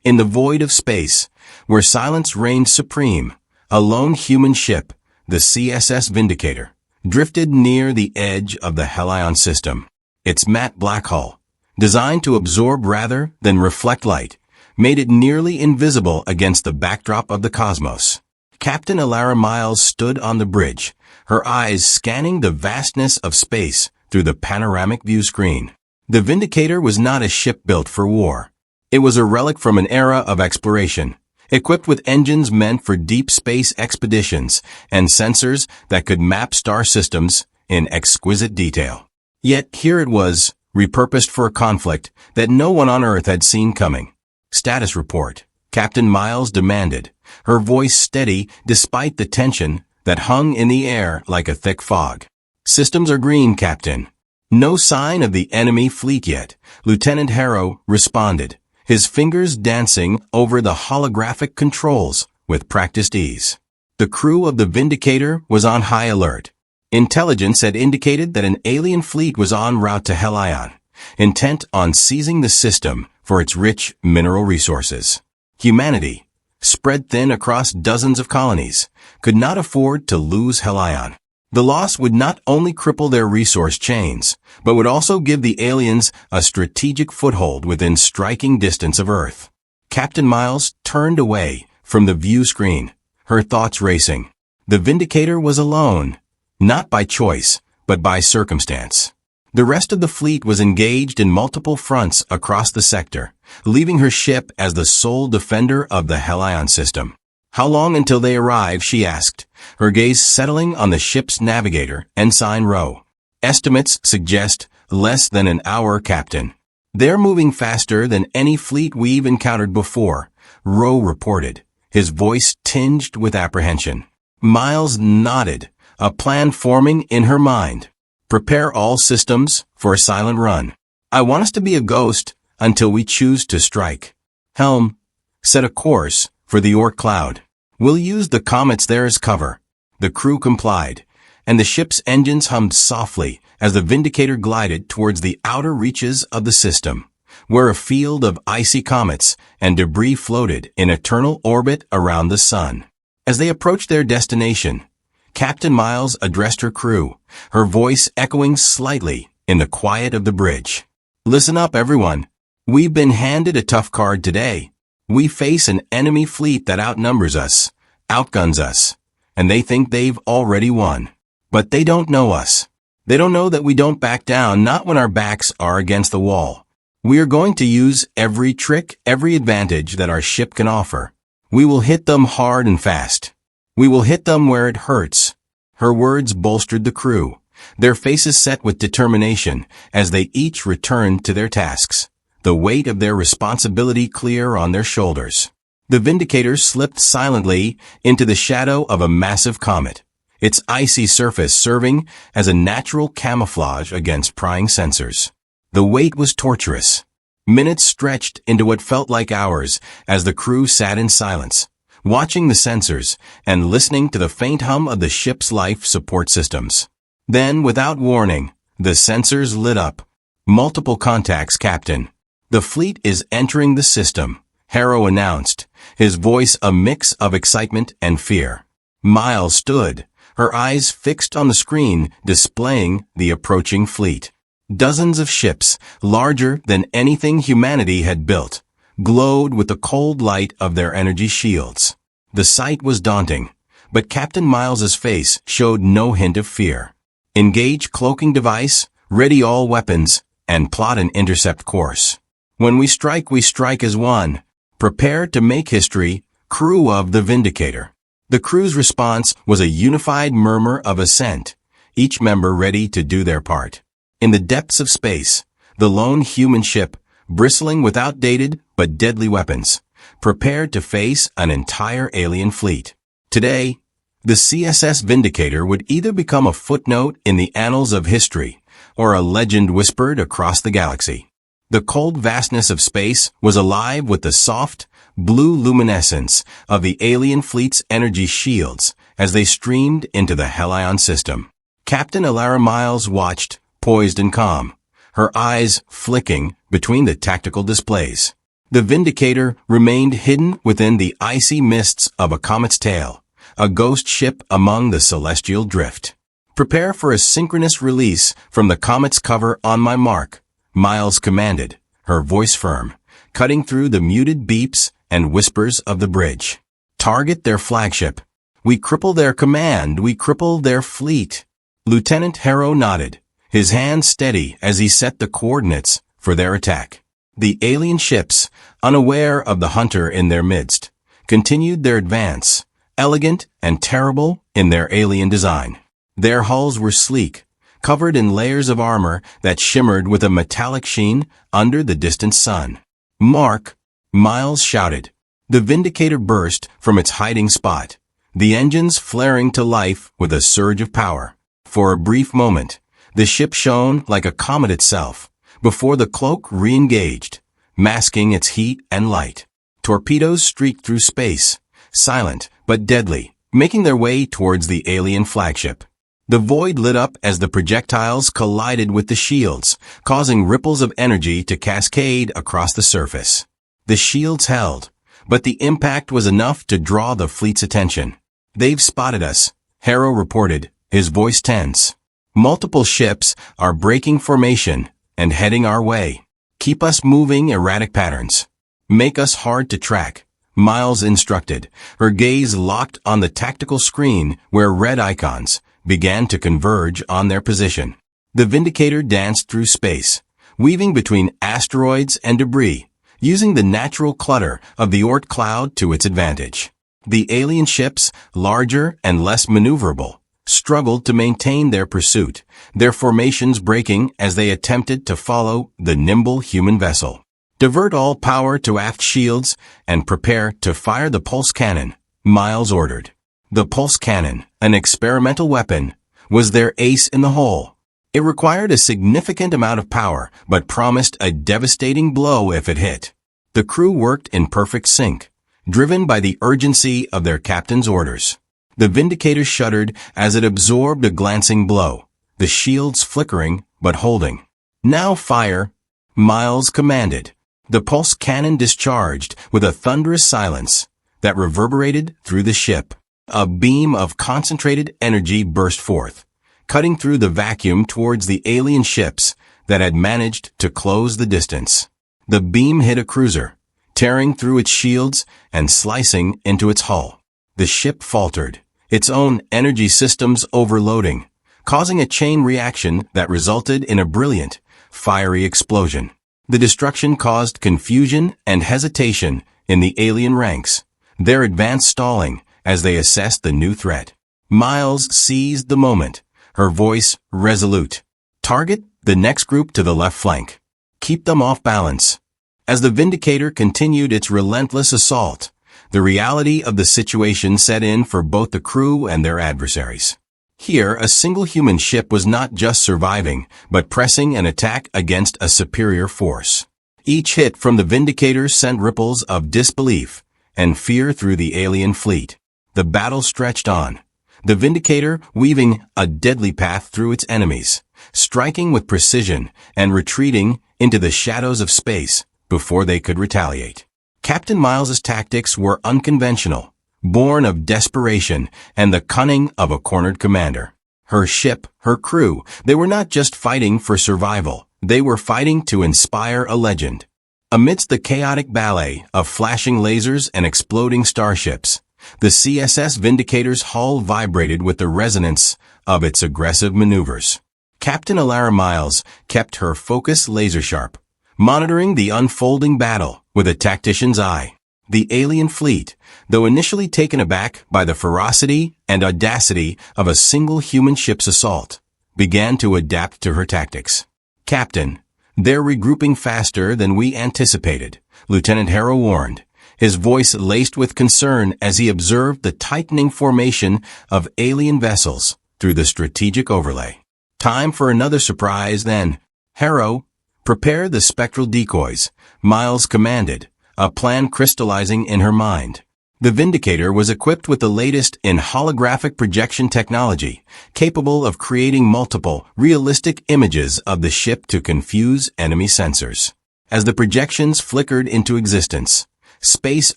In the void of space, where silence reigned supreme, a lone human ship, the CSS Vindicator, drifted near the edge of the Helion system. Its matte black hull, designed to absorb rather than reflect light, made it nearly invisible against the backdrop of the cosmos. Captain Alara Miles stood on the bridge, her eyes scanning the vastness of space through the panoramic view screen. The Vindicator was not a ship built for war. It was a relic from an era of exploration, equipped with engines meant for deep space expeditions and sensors that could map star systems in exquisite detail. Yet here it was, repurposed for a conflict that no one on Earth had seen coming. Status report, Captain Miles demanded, her voice steady despite the tension that hung in the air like a thick fog. Systems are green, Captain. No sign of the enemy fleet yet, Lieutenant Harrow responded, his fingers dancing over the holographic controls with practiced ease. The crew of the Vindicator was on high alert. Intelligence had indicated that an alien fleet was en route to Helion, intent on seizing the system for its rich mineral resources. Humanity, spread thin across dozens of colonies, could not afford to lose Helion. The loss would not only cripple their resource chains, but would also give the aliens a strategic foothold within striking distance of Earth. Captain Miles turned away from the view screen, her thoughts racing. The Vindicator was alone, not by choice, but by circumstance. The rest of the fleet was engaged in multiple fronts across the sector, leaving her ship as the sole defender of the Helion system. How long until they arrive, she asked, her gaze settling on the ship's navigator, Ensign Rowe. Estimates suggest less than an hour, Captain. They're moving faster than any fleet we've encountered before, Rowe reported, his voice tinged with apprehension. Miles nodded, a plan forming in her mind. Prepare all systems for a silent run. I want us to be a ghost until we choose to strike. Helm, set a course for the Oort cloud. We'll use the comets there as cover. The crew complied, and the ship's engines hummed softly as the Vindicator glided towards the outer reaches of the system, where a field of icy comets and debris floated in eternal orbit around the sun. As they approached their destination, Captain Miles addressed her crew, her voice echoing slightly in the quiet of the bridge. Listen up, everyone. We've been handed a tough card today. We face an enemy fleet that outnumbers us, outguns us, and they think they've already won. But they don't know us. They don't know that we don't back down, not when our backs are against the wall. We are going to use every trick, every advantage that our ship can offer. We will hit them hard and fast. We will hit them where it hurts. Her words bolstered the crew, their faces set with determination as they each returned to their tasks, the weight of their responsibility clear on their shoulders. The Vindicator slipped silently into the shadow of a massive comet, its icy surface serving as a natural camouflage against prying sensors. The wait was torturous. Minutes stretched into what felt like hours as the crew sat in silence, watching the sensors and listening to the faint hum of the ship's life support systems. Then, without warning, the sensors lit up. Multiple contacts, Captain. The fleet is entering the system, Harrow announced, his voice a mix of excitement and fear. Miles stood, her eyes fixed on the screen displaying the approaching fleet. Dozens of ships, larger than anything humanity had built, glowed with the cold light of their energy shields. The sight was daunting, but Captain Miles's face showed no hint of fear. Engage cloaking device, ready all weapons, and plot an intercept course. When we strike as one. Prepare to make history, crew of the Vindicator. The crew's response was a unified murmur of assent, each member ready to do their part. In the depths of space, the lone human ship, bristling with outdated but deadly weapons, prepared to face an entire alien fleet. Today, the CSS Vindicator would either become a footnote in the annals of history or a legend whispered across the galaxy. The cold vastness of space was alive with the soft, blue luminescence of the alien fleet's energy shields as they streamed into the Helion system. Captain Alara Miles watched, poised and calm, her eyes flicking between the tactical displays. The Vindicator remained hidden within the icy mists of a comet's tail, a ghost ship among the celestial drift. "Prepare for a synchronous release from the comet's cover on my mark," Miles commanded, her voice firm, cutting through the muted beeps and whispers of the bridge. "Target their flagship. We cripple their command, we cripple their fleet." Lieutenant Harrow nodded, his hand steady as he set the coordinates for their attack. The alien ships, unaware of the hunter in their midst, continued their advance, elegant and terrible in their alien design. Their hulls were sleek, covered in layers of armor that shimmered with a metallic sheen under the distant sun. "Mark!" Miles shouted. The Vindicator burst from its hiding spot, the engines flaring to life with a surge of power. For a brief moment, the ship shone like a comet itself, before the cloak re-engaged, masking its heat and light. Torpedoes streaked through space, silent but deadly, making their way towards the alien flagship. The void lit up as the projectiles collided with the shields, causing ripples of energy to cascade across the surface. The shields held, but the impact was enough to draw the fleet's attention. "They've spotted us," Harrow reported, his voice tense. "Multiple ships are breaking formation and heading our way. Keep us moving erratic patterns. Make us hard to track," Miles instructed, her gaze locked on the tactical screen where red icons began to converge on their position. The Vindicator danced through space, weaving between asteroids and debris, using the natural clutter of the Oort cloud to its advantage. The alien ships, larger and less maneuverable, struggled to maintain their pursuit, their formations breaking as they attempted to follow the nimble human vessel. "Divert all power to aft shields and prepare to fire the pulse cannon," Miles ordered. The pulse cannon, an experimental weapon, was their ace in the hole. It required a significant amount of power, but promised a devastating blow if it hit. The crew worked in perfect sync, driven by the urgency of their captain's orders. The Vindicator shuddered as it absorbed a glancing blow, the shields flickering but holding. "Now fire," Miles commanded. The pulse cannon discharged with a thunderous silence that reverberated through the ship. A beam of concentrated energy burst forth, cutting through the vacuum towards the alien ships that had managed to close the distance. The beam hit a cruiser, tearing through its shields and slicing into its hull. The ship faltered, its own energy systems overloading, causing a chain reaction that resulted in a brilliant, fiery explosion. The destruction caused confusion and hesitation in the alien ranks, their advance stalling as they assessed the new threat. Miles seized the moment, her voice resolute. "Target the next group to the left flank. Keep them off balance." As the Vindicator continued its relentless assault, the reality of the situation set in for both the crew and their adversaries. Here, a single human ship was not just surviving, but pressing an attack against a superior force. Each hit from the Vindicator sent ripples of disbelief and fear through the alien fleet. The battle stretched on, the Vindicator weaving a deadly path through its enemies, striking with precision and retreating into the shadows of space before they could retaliate. Captain Miles's tactics were unconventional, born of desperation and the cunning of a cornered commander. Her ship, her crew, they were not just fighting for survival, they were fighting to inspire a legend. Amidst the chaotic ballet of flashing lasers and exploding starships, the CSS Vindicator's hull vibrated with the resonance of its aggressive maneuvers. Captain Alara Miles kept her focus laser-sharp, monitoring the unfolding battle with a tactician's eye. The alien fleet, though initially taken aback by the ferocity and audacity of a single human ship's assault, began to adapt to her tactics. "Captain, they're regrouping faster than we anticipated," Lieutenant Harrow warned, his voice laced with concern as he observed the tightening formation of alien vessels through the strategic overlay. "Time for another surprise, then." "Harrow, prepare the spectral decoys," Miles commanded, a plan crystallizing in her mind. The Vindicator was equipped with the latest in holographic projection technology, capable of creating multiple, realistic images of the ship to confuse enemy sensors. As the projections flickered into existence, space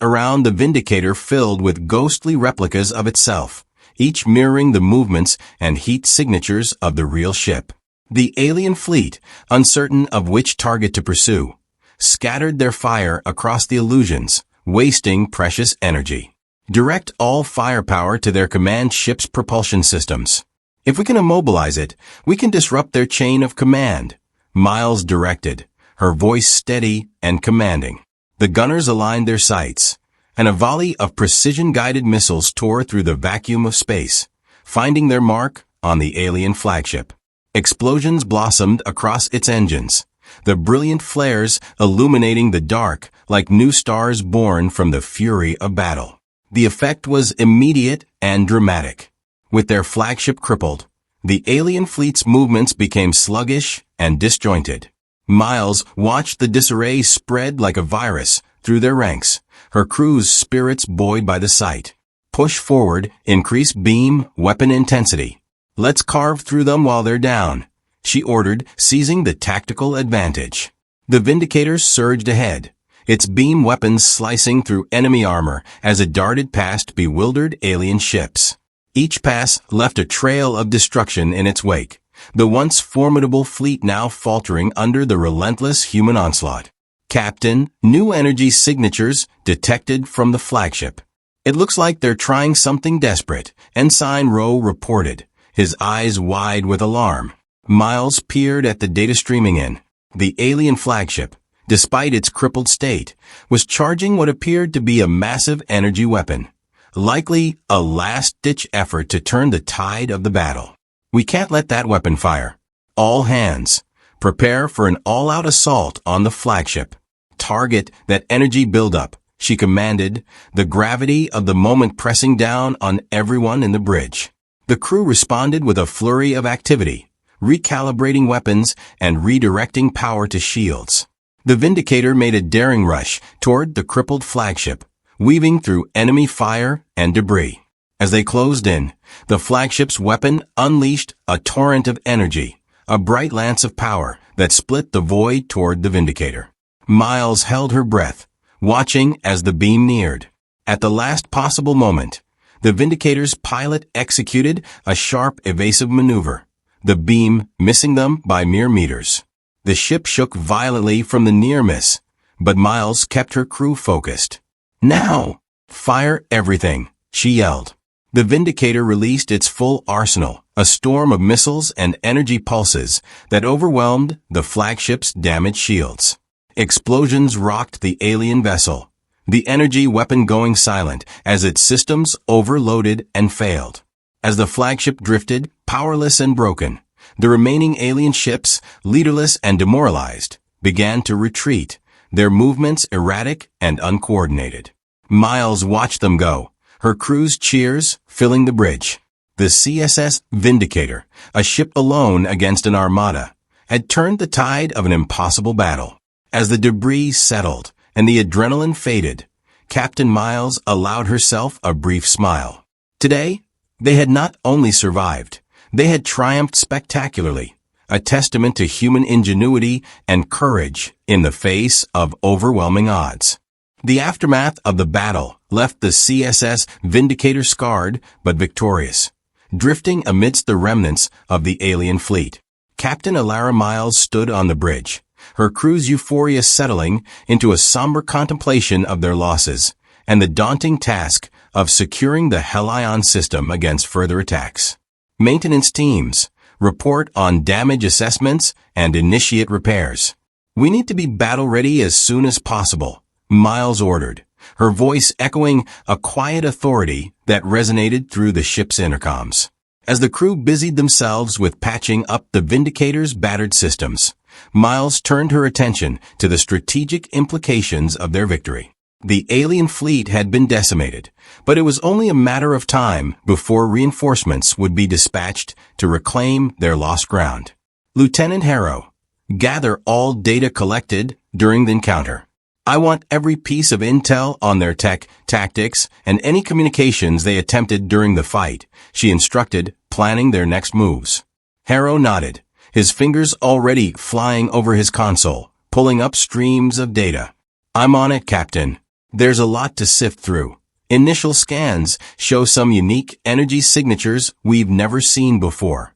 around the Vindicator filled with ghostly replicas of itself, each mirroring the movements and heat signatures of the real ship. The alien fleet, uncertain of which target to pursue, scattered their fire across the illusions, wasting precious energy. Direct all firepower to their command ship's propulsion systems. If we can immobilize it, we can disrupt their chain of command, Miles directed, her voice steady and commanding. The gunners aligned their sights, and a volley of precision-guided missiles tore through the vacuum of space, finding their mark on the alien flagship. Explosions blossomed across its engines, the brilliant flares illuminating the dark like new stars born from the fury of battle. The effect was immediate and dramatic. With their flagship crippled, the alien fleet's movements became sluggish and disjointed. Miles watched the disarray spread like a virus through their ranks, her crew's spirits buoyed by the sight. Push forward, increase beam, weapon intensity. Let's carve through them while they're down, she ordered, seizing the tactical advantage. The Vindicator surged ahead, its beam weapons slicing through enemy armor as it darted past bewildered alien ships. Each pass left a trail of destruction in its wake, the once formidable fleet now faltering under the relentless human onslaught. Captain, new energy signatures detected from the flagship. It looks like they're trying something desperate, Ensign Rowe reported, his eyes wide with alarm. Miles peered at the data streaming in. The alien flagship, despite its crippled state, was charging what appeared to be a massive energy weapon, likely a last-ditch effort to turn the tide of the battle. We can't let that weapon fire. All hands, prepare for an all-out assault on the flagship. Target that energy buildup, she commanded, the gravity of the moment pressing down on everyone in the bridge. The crew responded with a flurry of activity, recalibrating weapons and redirecting power to shields. The Vindicator made a daring rush toward the crippled flagship, weaving through enemy fire and debris. As they closed in, the flagship's weapon unleashed a torrent of energy, a bright lance of power that split the void toward the Vindicator. Miles held her breath, watching as the beam neared. At the last possible moment, the Vindicator's pilot executed a sharp, evasive maneuver, the beam missing them by mere meters. The ship shook violently from the near miss, but Miles kept her crew focused. Now! Fire everything, she yelled. The Vindicator released its full arsenal, a storm of missiles and energy pulses that overwhelmed the flagship's damaged shields. Explosions rocked the alien vessel, the energy weapon going silent as its systems overloaded and failed. As the flagship drifted, powerless and broken, the remaining alien ships, leaderless and demoralized, began to retreat, their movements erratic and uncoordinated. Miles watched them go, her crew's cheers filling the bridge. The CSS Vindicator, a ship alone against an armada, had turned the tide of an impossible battle. As the debris settled and the adrenaline faded, Captain Miles allowed herself a brief smile. Today, they had not only survived, they had triumphed spectacularly, a testament to human ingenuity and courage in the face of overwhelming odds. The aftermath of the battle left the CSS Vindicator scarred but victorious, drifting amidst the remnants of the alien fleet. Captain Alara Miles stood on the bridge, her crew's euphoria settling into a somber contemplation of their losses and the daunting task of securing the Helion system against further attacks. Maintenance teams, report on damage assessments and initiate repairs. We need to be battle-ready as soon as possible, Miles ordered, her voice echoing a quiet authority that resonated through the ship's intercoms. As the crew busied themselves with patching up the Vindicator's battered systems, Miles turned her attention to the strategic implications of their victory. The alien fleet had been decimated, but it was only a matter of time before reinforcements would be dispatched to reclaim their lost ground. Lieutenant Harrow, gather all data collected during the encounter. I want every piece of intel on their tactics, and any communications they attempted during the fight, she instructed, planning their next moves. Harrow nodded, his fingers already flying over his console, pulling up streams of data. I'm on it, Captain. There's a lot to sift through. Initial scans show some unique energy signatures we've never seen before.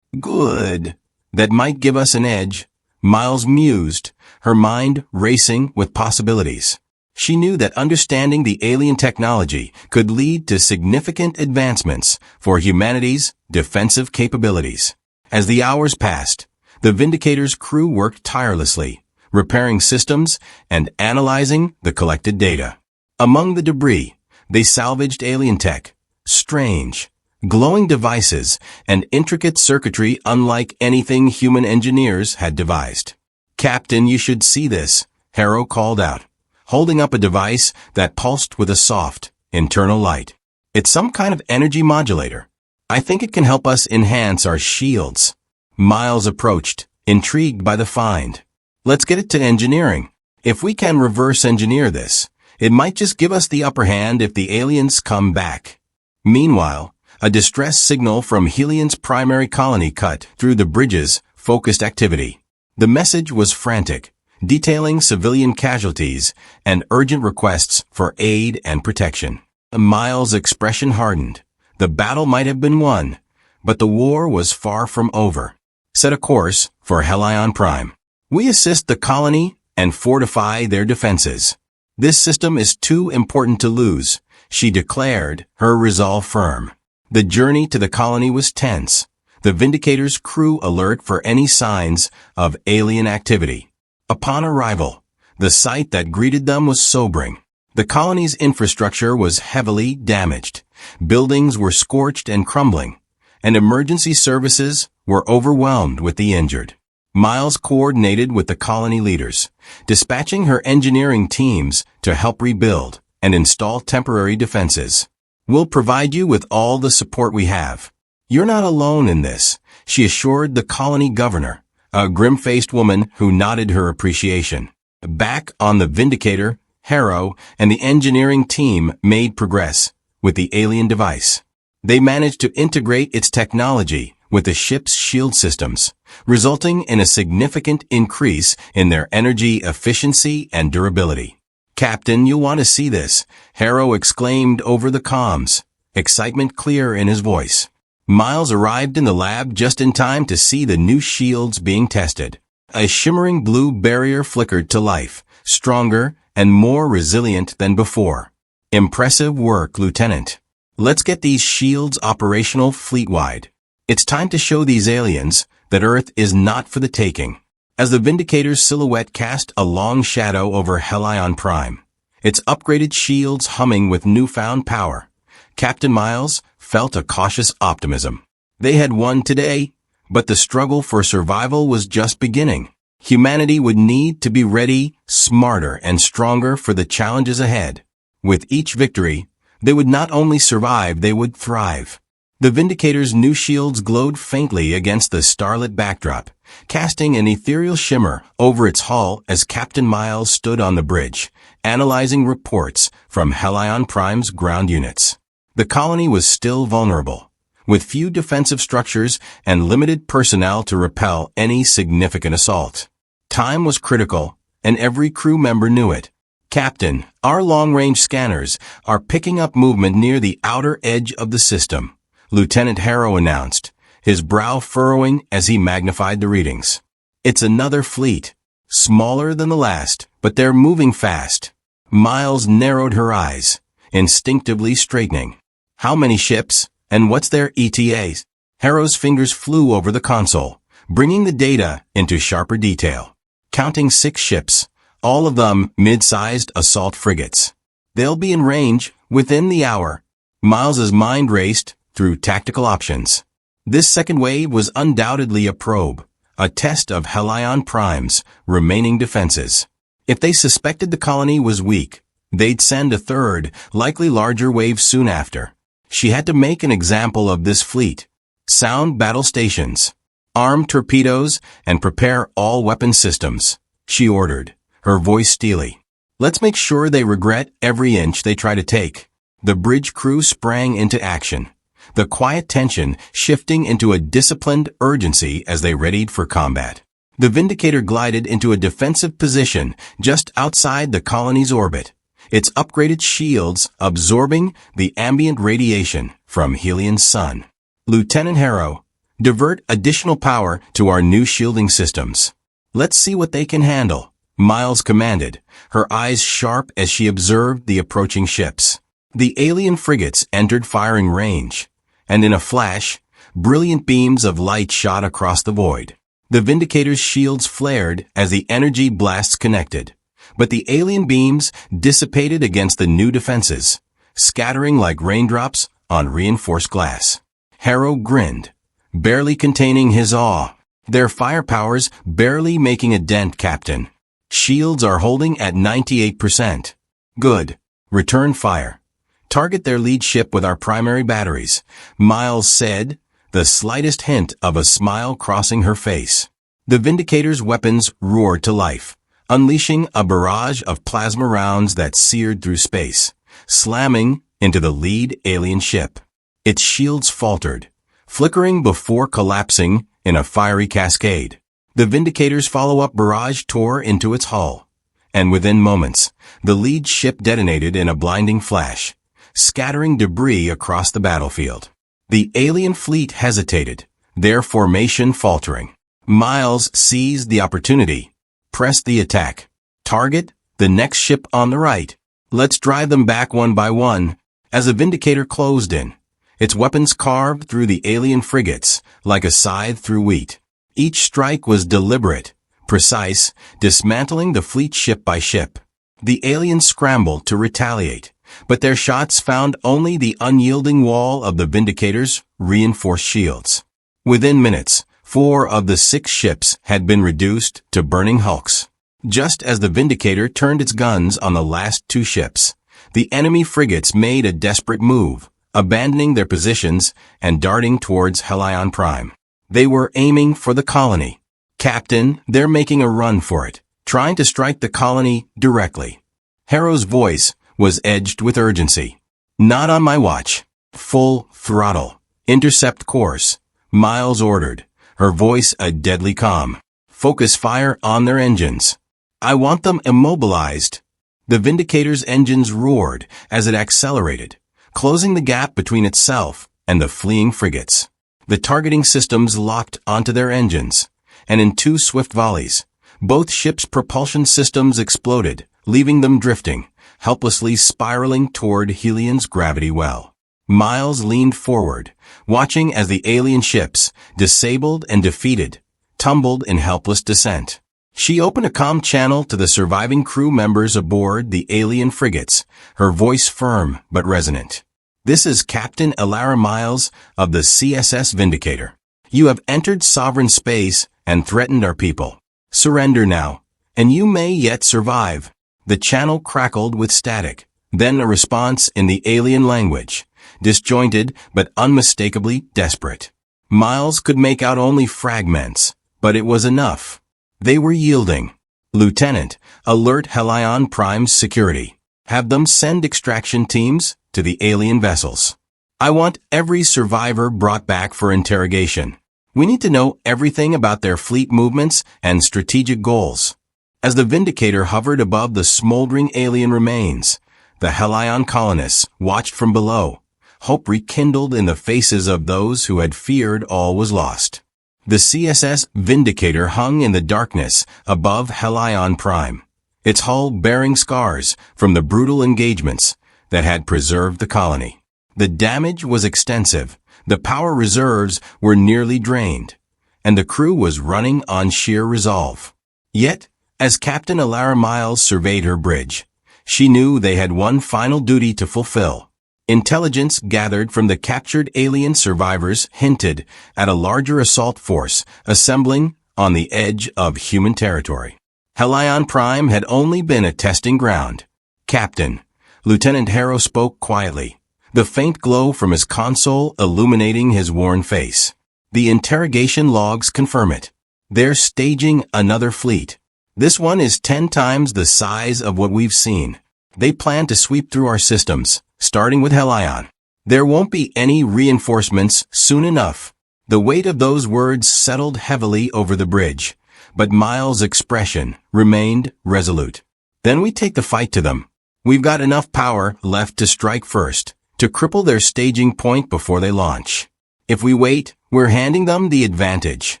Good. That might give us an edge, Miles mused, her mind racing with possibilities. She knew that understanding the alien technology could lead to significant advancements for humanity's defensive capabilities. As the hours passed, the Vindicator's crew worked tirelessly, repairing systems and analyzing the collected data. Among the debris, they salvaged alien tech, strange, glowing devices, and intricate circuitry unlike anything human engineers had devised. "Captain, you should see this," Harrow called out, holding up a device that pulsed with a soft, internal light. "It's some kind of energy modulator. I think it can help us enhance our shields." Miles approached, intrigued by the find. "Let's get it to engineering. If we can reverse engineer this, it might just give us the upper hand if the aliens come back." Meanwhile, a distress signal from Helion's primary colony cut through the bridge's focused activity. The message was frantic, detailing civilian casualties and urgent requests for aid and protection. Miles' expression hardened. The battle might have been won, but the war was far from over. "Set a course for Helion Prime. We assist the colony and fortify their defenses. This system is too important to lose," she declared, her resolve firm. The journey to the colony was tense, the Vindicator's crew alert for any signs of alien activity. Upon arrival, the sight that greeted them was sobering. The colony's infrastructure was heavily damaged. Buildings were scorched and crumbling, and emergency services were overwhelmed with the injured. Miles coordinated with the colony leaders, dispatching her engineering teams to help rebuild and install temporary defenses. "We'll provide you with all the support we have. You're not alone in this," she assured the colony governor, a grim-faced woman who nodded her appreciation. Back on the Vindicator, Harrow and the engineering team made progress with the alien device. They managed to integrate its technology with the ship's shield systems, resulting in a significant increase in their energy efficiency and durability. "Captain, you'll want to see this," Harrow exclaimed over the comms, excitement clear in his voice. Miles arrived in the lab just in time to see the new shields being tested. A shimmering blue barrier flickered to life, stronger and more resilient than before. "Impressive work, Lieutenant. Let's get these shields operational fleet-wide. It's time to show these aliens that Earth is not for the taking." As the Vindicator's silhouette cast a long shadow over Helion Prime, its upgraded shields humming with newfound power, Captain Miles felt a cautious optimism. They had won today, but the struggle for survival was just beginning. Humanity would need to be ready, smarter, and stronger for the challenges ahead. With each victory, they would not only survive, they would thrive. The Vindicator's new shields glowed faintly against the starlit backdrop, casting an ethereal shimmer over its hull as Captain Miles stood on the bridge, analyzing reports from Helion Prime's ground units. The colony was still vulnerable, with few defensive structures and limited personnel to repel any significant assault. Time was critical, and every crew member knew it. "Captain, our long-range scanners are picking up movement near the outer edge of the system," Lieutenant Harrow announced, his brow furrowing as he magnified the readings. "It's another fleet, smaller than the last, but they're moving fast." Miles narrowed her eyes, instinctively straightening. "How many ships, and what's their ETAs?" Harrow's fingers flew over the console, bringing the data into sharper detail. "Counting 6 ships, all of them mid-sized assault frigates. They'll be in range within the hour." Miles's mind raced through tactical options. This second wave was undoubtedly a probe, a test of Helion Prime's remaining defenses. If they suspected the colony was weak, they'd send a third, likely larger wave soon after. She had to make an example of this fleet. "Sound battle stations. Arm torpedoes and prepare all weapon systems," she ordered, her voice steely. "Let's make sure they regret every inch they try to take." The bridge crew sprang into action, the quiet tension shifting into a disciplined urgency as they readied for combat. The Vindicator glided into a defensive position just outside the colony's orbit, its upgraded shields absorbing the ambient radiation from Helion's sun. Lieutenant Harrow, divert additional power to our new shielding systems. Let's see what they can handle, Miles commanded, her eyes sharp as she observed the approaching ships. The alien frigates entered firing range, and in a flash, brilliant beams of light shot across the void. The Vindicator's shields flared as the energy blasts connected, but the alien beams dissipated against the new defenses, scattering like raindrops on reinforced glass. Harrow grinned, barely containing his awe. Their firepowers barely making a dent, Captain. Shields are holding at 98%. Good. Return fire. Target their lead ship with our primary batteries, Miles said, the slightest hint of a smile crossing her face. The Vindicator's weapons roared to life, unleashing a barrage of plasma rounds that seared through space, slamming into the lead alien ship. Its shields faltered, flickering before collapsing in a fiery cascade. The Vindicator's follow-up barrage tore into its hull, and within moments, the lead ship detonated in a blinding flash, scattering debris across the battlefield. The alien fleet hesitated, their formation faltering. Miles seized the opportunity, pressed the attack. Target, the next ship on the right. Let's drive them back one by one. As the Vindicator closed in, its weapons carved through the alien frigates like a scythe through wheat. Each strike was deliberate, precise, dismantling the fleet ship by ship. The aliens scrambled to retaliate, but their shots found only the unyielding wall of the Vindicator's reinforced shields. Within minutes, 4 of the 6 ships had been reduced to burning hulks. Just as the Vindicator turned its guns on the last 2 ships, the enemy frigates made a desperate move, abandoning their positions and darting towards Helion Prime. They were aiming for the colony. Captain, they're making a run for it, trying to strike the colony directly. Harrow's voice was edged with urgency. Not on my watch. Full throttle. Intercept course, Miles ordered, her voice a deadly calm. Focus fire on their engines. I want them immobilized. The Vindicator's engines roared as it accelerated, closing the gap between itself and the fleeing frigates. The targeting systems locked onto their engines, and in 2 swift volleys, both ships' propulsion systems exploded, leaving them drifting, helplessly spiraling toward Helion's gravity well. Miles leaned forward, watching as the alien ships, disabled and defeated, tumbled in helpless descent. She opened a comm channel to the surviving crew members aboard the alien frigates, her voice firm but resonant. This is Captain Elara Miles of the CSS Vindicator. You have entered sovereign space and threatened our people. Surrender now, and you may yet survive. The channel crackled with static, then a response in the alien language, disjointed but unmistakably desperate. Miles could make out only fragments, but it was enough. They were yielding. Lieutenant, alert Helion Prime's security. Have them send extraction teams to the alien vessels. I want every survivor brought back for interrogation. We need to know everything about their fleet movements and strategic goals. As the Vindicator hovered above the smoldering alien remains, the Helion colonists watched from below, hope rekindled in the faces of those who had feared all was lost. The CSS Vindicator hung in the darkness above Helion Prime, its hull bearing scars from the brutal engagements that had preserved the colony. The damage was extensive, the power reserves were nearly drained, and the crew was running on sheer resolve. Yet, as Captain Elara Miles surveyed her bridge, she knew they had one final duty to fulfill. Intelligence gathered from the captured alien survivors hinted at a larger assault force assembling on the edge of human territory. Helion Prime had only been a testing ground. Captain, Lieutenant Harrow spoke quietly, the faint glow from his console illuminating his worn face. The interrogation logs confirm it. They're staging another fleet. This one is 10 times the size of what we've seen. They plan to sweep through our systems, starting with Helion. There won't be any reinforcements soon enough. The weight of those words settled heavily over the bridge, but Miles' expression remained resolute. Then we take the fight to them. We've got enough power left to strike first, to cripple their staging point before they launch. If we wait, we're handing them the advantage.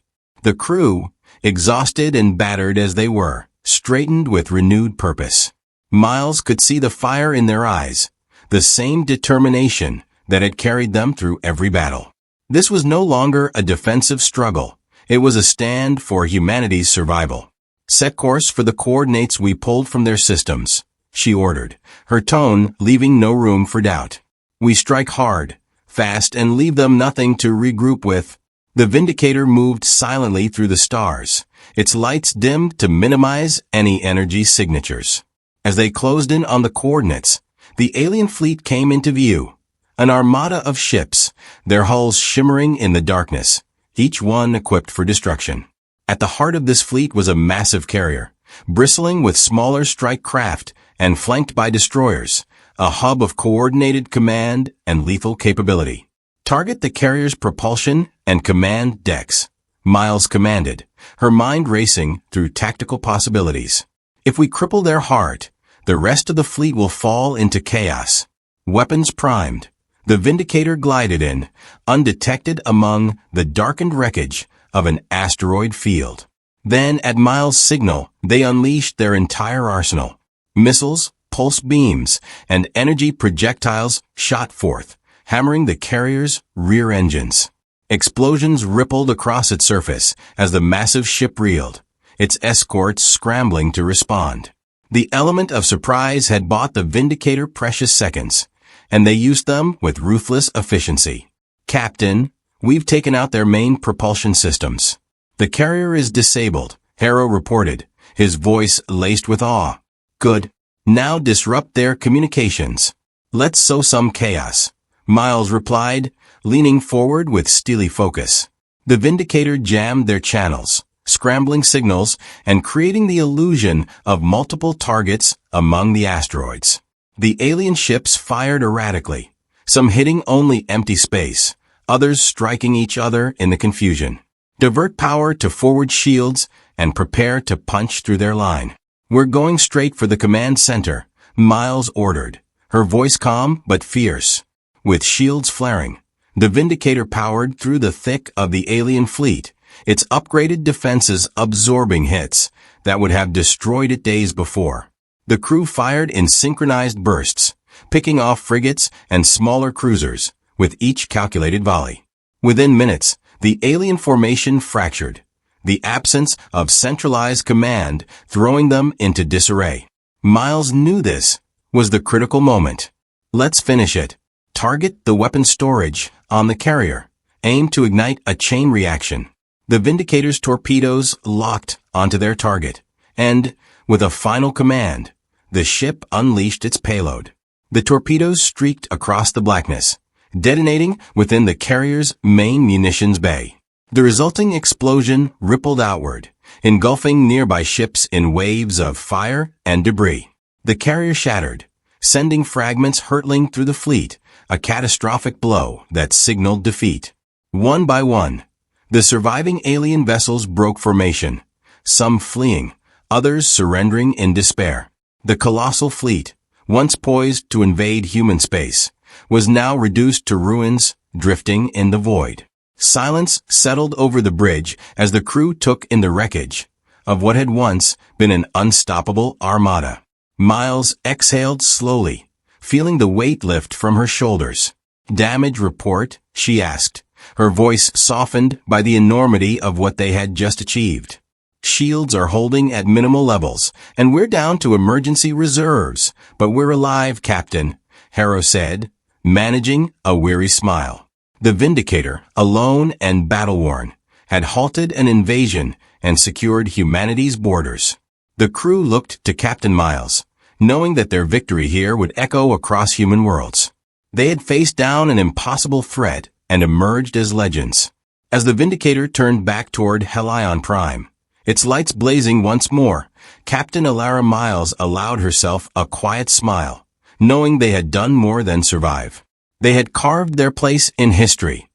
The crew, exhausted and battered as they were, straightened with renewed purpose. Miles could see the fire in their eyes, the same determination that had carried them through every battle. This was no longer a defensive struggle. It was a stand for humanity's survival. Set course for the coordinates we pulled from their systems, she ordered, her tone leaving no room for doubt. We strike hard, fast, and leave them nothing to regroup with. The Vindicator moved silently through the stars, its lights dimmed to minimize any energy signatures. As they closed in on the coordinates, the alien fleet came into view, an armada of ships, their hulls shimmering in the darkness, each one equipped for destruction. At the heart of this fleet was a massive carrier, bristling with smaller strike craft and flanked by destroyers, a hub of coordinated command and lethal capability. Target the carrier's propulsion and command decks, Miles commanded, her mind racing through tactical possibilities. If we cripple their heart, the rest of the fleet will fall into chaos. Weapons primed, the Vindicator glided in, undetected among the darkened wreckage of an asteroid field. Then, at Miles' signal, they unleashed their entire arsenal. Missiles, pulse beams, and energy projectiles shot forth, hammering the carrier's rear engines. Explosions rippled across its surface as the massive ship reeled, its escorts scrambling to respond. The element of surprise had bought the Vindicator precious seconds, and they used them with ruthless efficiency. Captain, we've taken out their main propulsion systems. The carrier is disabled, Harrow reported, his voice laced with awe. Good. Now disrupt their communications. Let's sow some chaos, Miles replied, leaning forward with steely focus. The Vindicator jammed their channels, scrambling signals and creating the illusion of multiple targets among the asteroids. The alien ships fired erratically, some hitting only empty space, others striking each other in the confusion. Divert power to forward shields and prepare to punch through their line. We're going straight for the command center, Miles ordered, her voice calm but fierce. With shields flaring, the Vindicator powered through the thick of the alien fleet, its upgraded defenses absorbing hits that would have destroyed it days before. The crew fired in synchronized bursts, picking off frigates and smaller cruisers with each calculated volley. Within minutes, the alien formation fractured, the absence of centralized command throwing them into disarray. Miles knew this was the critical moment. Let's finish it. Target the weapon storage on the carrier. Aim to ignite a chain reaction. The Vindicator's torpedoes locked onto their target, and, with a final command, the ship unleashed its payload. The torpedoes streaked across the blackness, detonating within the carrier's main munitions bay. The resulting explosion rippled outward, engulfing nearby ships in waves of fire and debris. The carrier shattered, sending fragments hurtling through the fleet, a catastrophic blow that signaled defeat. One by one, the surviving alien vessels broke formation, some fleeing, others surrendering in despair. The colossal fleet, once poised to invade human space, was now reduced to ruins, drifting in the void. Silence settled over the bridge as the crew took in the wreckage of what had once been an unstoppable armada. Miles exhaled slowly, feeling the weight lift from her shoulders. Damage report, she asked, her voice softened by the enormity of what they had just achieved. Shields are holding at minimal levels, and we're down to emergency reserves, but we're alive, Captain, Harrow said, managing a weary smile. The Vindicator, alone and battle-worn, had halted an invasion and secured humanity's borders. The crew looked to Captain Miles, knowing that their victory here would echo across human worlds. They had faced down an impossible threat and emerged as legends. As the Vindicator turned back toward Helion Prime, its lights blazing once more, Captain Alara Miles allowed herself a quiet smile, knowing they had done more than survive. They had carved their place in history,